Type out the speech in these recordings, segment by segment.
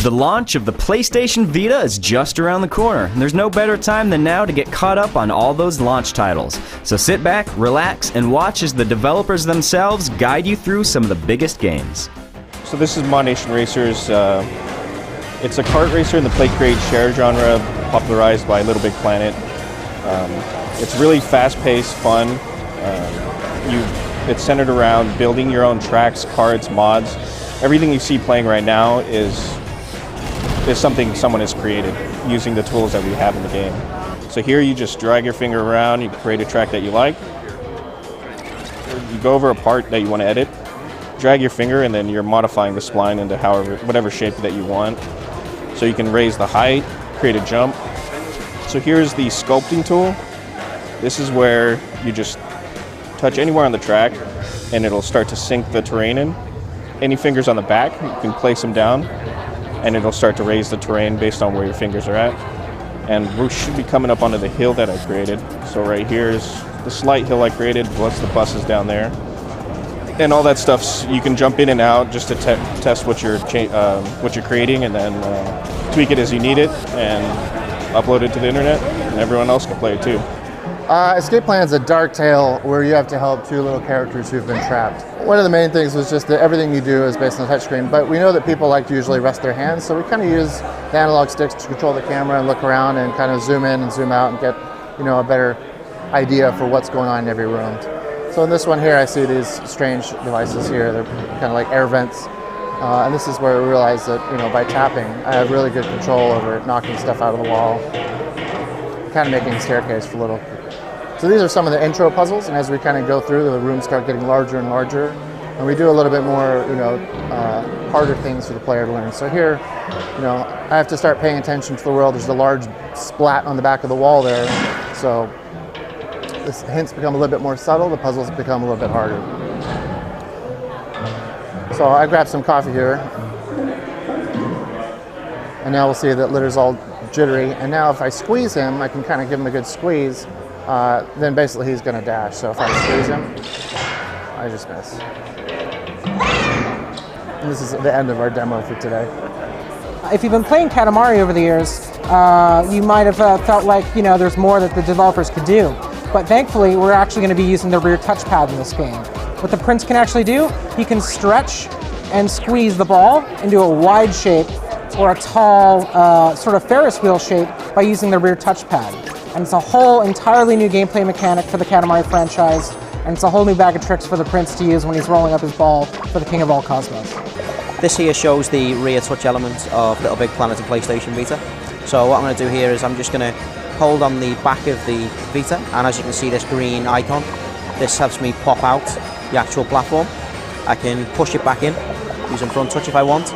The launch of the PlayStation Vita is just around the corner, and there's no better time than now to get caught up on all those launch titles. So sit back, relax, and watch as the developers themselves guide you through some of the biggest games. So this is MOONATION Racers. It's a kart racer in the play, create, share genre, popularized by LITTLEBIGPLANET. It's really fast-paced, fun. It's centered around building your own tracks, cards, mods. Everything you see playing right now is something someone has created using the tools that we have in the game. So here you just drag your finger around, you create a track that you like. You go over a part that you want to edit, drag your finger, and then you're modifying the spline into whatever shape that you want. So you can raise the height, create a jump. So here's the sculpting tool. This is where you just touch anywhere on the track and it'll start to sink the terrain in. Any fingers on the back, you can place them down and it'll start to raise the terrain based on where your fingers are at. And we should be coming up onto the hill that I created. So right here is the slight hill I created, plus the buses down there. And all that stuff, you can jump in and out just to test what you're creating, and then tweak it as you need it and upload it to the internet, and everyone else can play it too. Escape Plan is a dark tale where you have to help two little characters who've been trapped. One of the main things was just that everything you do is based on the touchscreen, but we know that people like to usually rest their hands, so we kind of use the analog sticks to control the camera and look around and kind of zoom in and zoom out and get, a better idea for what's going on in every room. So in this one here, I see these strange devices here. They're kind of like air vents. And this is where we realize that, by tapping, I have really good control over knocking stuff out of the wall, kind of making a staircase for little. So these are some of the intro puzzles, and as we kind of go through, the rooms start getting larger and larger, and we do a little bit more, harder things for the player to learn. So here, I have to start paying attention to the world. There's a large splat on the back of the wall there, so the hints become a little bit more subtle, the puzzles become a little bit harder. So I grabbed some coffee here, and now we'll see that Litter's all jittery, and now if I squeeze him, I can kind of give him a good squeeze, then basically he's going to dash. So if I squeeze him, I just miss. And this is the end of our demo for today. If you've been playing Katamari over the years, you might have felt like, there's more that the developers could do. But thankfully, we're actually going to be using the rear touchpad in this game. What the Prince can actually do, he can stretch and squeeze the ball into a wide shape or a tall sort of Ferris wheel shape by using the rear touchpad. And it's a whole entirely new gameplay mechanic for the Katamari franchise, and it's a whole new bag of tricks for the Prince to use when he's rolling up his ball for the King of all Cosmos. This here shows the rear touch element of LITTLEBIGPLANET and PlayStation Vita. So what I'm going to do here is I'm just going to hold on the back of the Vita, and as you can see, this green icon, this helps me pop out the actual platform. I can push it back in using front touch if I want.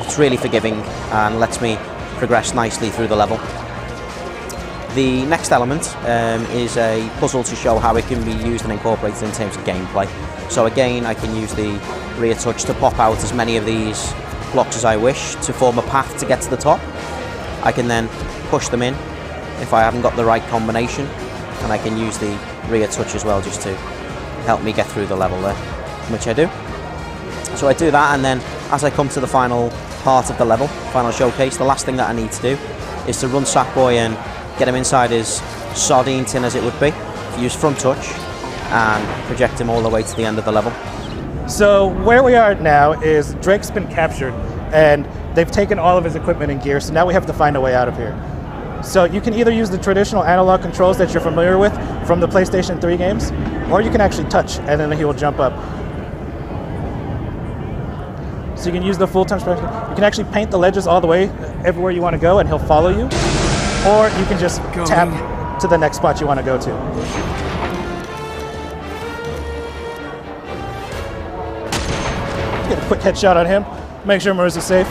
It's really forgiving and lets me progress nicely through the level. The next element is a puzzle to show how it can be used and incorporated in terms of gameplay. So again, I can use the rear touch to pop out as many of these blocks as I wish to form a path to get to the top. I can then push them in if I haven't got the right combination, and I can use the rear touch as well just to help me get through the level there, which I do. So I do that, and then as I come to the final part of the level, final showcase, the last thing that I need to do is to run Sackboy and get him inside his sardine tin, as it would be, use front touch and project him all the way to the end of the level. So where we are now is Drake's been captured and they've taken all of his equipment and gear, so now we have to find a way out of here. So you can either use the traditional analog controls that you're familiar with from the PlayStation 3 games, or you can actually touch and then he will jump up. So you can use the full touch. You can actually paint the ledges all the way everywhere you want to go and he'll follow you. Or you can just tap to the next spot you want to go to. Get a quick headshot on him. Make sure Marisa's safe.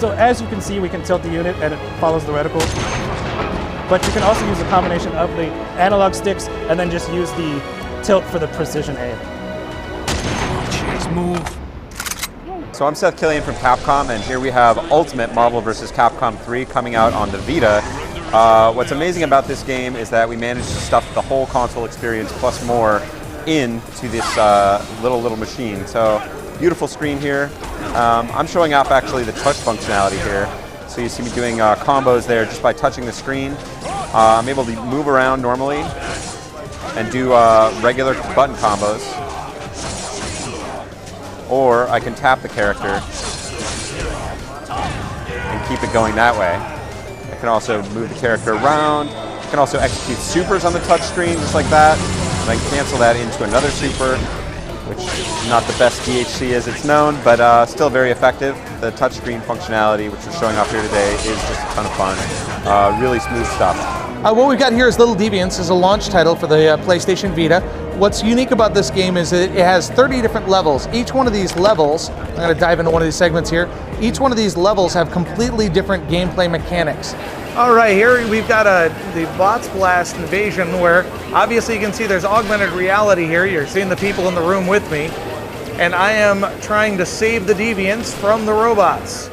So as you can see, we can tilt the unit and it follows the reticle. But you can also use a combination of the analog sticks and then just use the tilt for the precision aim. Jeez, move. So I'm Seth Killian from Capcom, and here we have Ultimate Marvel vs. Capcom 3 coming out on the Vita. What's amazing about this game is that we managed to stuff the whole console experience plus more into this little machine. So Beautiful screen here. I'm showing off actually the touch functionality here. So you see me doing combos there just by touching the screen. I'm able to move around normally and do regular button combos. Or I can tap the character and keep it going that way. I can also move the character around. I can also execute supers on the touch screen just like that. And I can cancel that into another super, which is not the best DHC as it's known, but still very effective. The touchscreen functionality, which we're showing off here today, is just a ton of fun. Really smooth stuff. What we've got here is Little Deviants, is a launch title for the PlayStation Vita. What's unique about this game is that it has 30 different levels. Each one of these levels, I'm going to dive into one of these segments here, each one of these levels have completely different gameplay mechanics. All right, here we've got the Bots Blast invasion, where obviously you can see there's augmented reality here. You're seeing the people in the room with me, and I am trying to save the Deviants from the robots.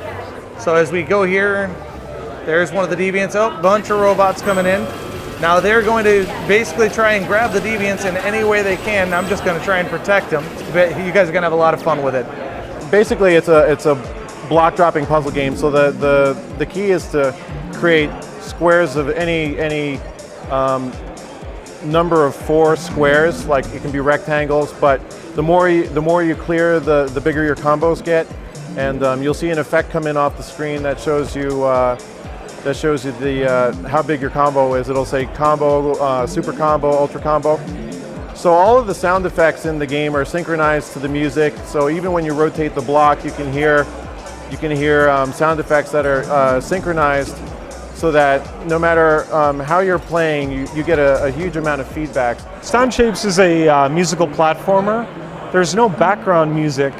So as we go here, there's one of the Deviants. Oh, bunch of robots coming in. Now they're going to basically try and grab the Deviants in any way they can. I'm just going to try and protect them. But you guys are going to have a lot of fun with it. Basically, it's a block dropping puzzle game. So the key is to create squares of any number of 4 squares. Like it can be rectangles, but the more you clear, the bigger your combos get. And you'll see an effect come in off the screen that shows you how big your combo is. It'll say combo, super combo, ultra combo. So all of the sound effects in the game are synchronized to the music. So even when you rotate the block, you can hear sound effects that are synchronized, so that no matter how you're playing, you get a huge amount of feedback. Sound Shapes is a musical platformer. There's no background music,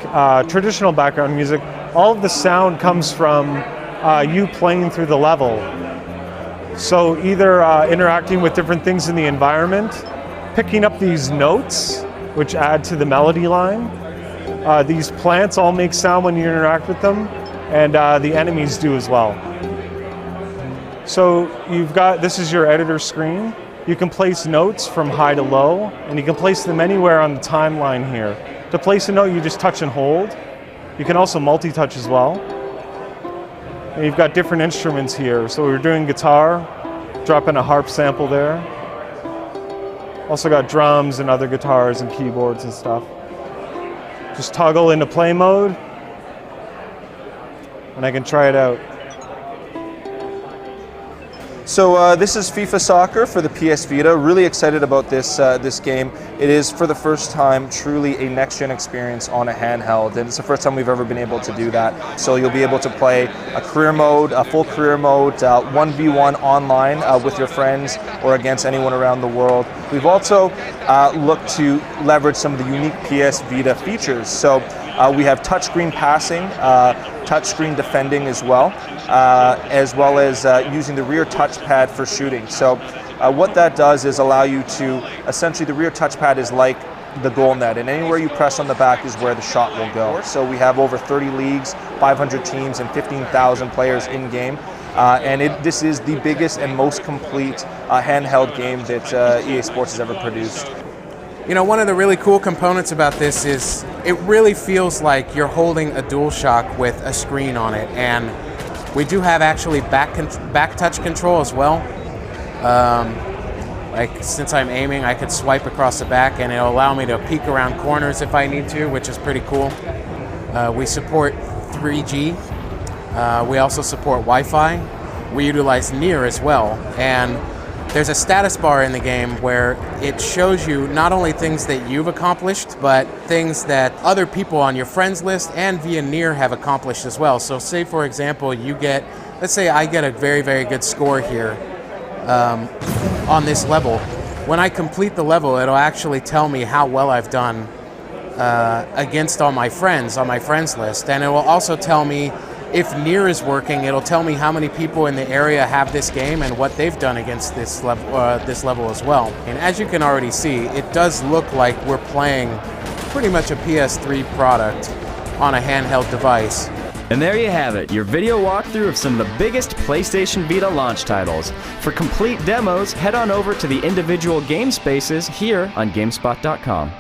traditional background music. All of the sound comes from you playing through the level. So either interacting with different things in the environment, picking up these notes, which add to the melody line. These plants all make sound when you interact with them, and the enemies do as well. So this is your editor screen. You can place notes from high to low, and you can place them anywhere on the timeline here. To place a note, you just touch and hold. You can also multi-touch as well. And you've got different instruments here. So we're doing guitar, dropping a harp sample there. Also got drums and other guitars and keyboards and stuff. Just toggle into play mode, and I can try it out. So this is FIFA Soccer for the PS Vita. Really excited about this game. It is for the first time truly a next-gen experience on a handheld, and it's the first time we've ever been able to do that. So you'll be able to play a career mode, a full career mode, 1v1 online with your friends or against anyone around the world. We've also looked to leverage some of the unique PS Vita features. So we have touchscreen passing, touchscreen defending as well as using the rear touchpad for shooting. So what that does is allow you to, essentially the rear touchpad is like the goal net, and anywhere you press on the back is where the shot will go. So we have over 30 leagues, 500 teams, and 15,000 players in game. And this is the biggest and most complete handheld game that EA Sports has ever produced. You know, one of the really cool components about this is it really feels like you're holding a DualShock with a screen on it, and we do have actually back touch control as well. Like since I'm aiming, I could swipe across the back and it'll allow me to peek around corners if I need to, which is pretty cool. We support 3G. We also support Wi-Fi. We utilize Near as well, and there's a status bar in the game where it shows you not only things that you've accomplished, but things that other people on your friends list and via Near have accomplished as well. So say, for example, let's say I get a very, very good score here on this level. When I complete the level, it'll actually tell me how well I've done against all my friends on my friends list. And it will also tell me, if Near is working, it'll tell me how many people in the area have this game and what they've done against this level as well. And as you can already see, it does look like we're playing pretty much a PS3 product on a handheld device. And there you have it, your video walkthrough of some of the biggest PlayStation Vita launch titles. For complete demos, head on over to the individual game spaces here on GameSpot.com.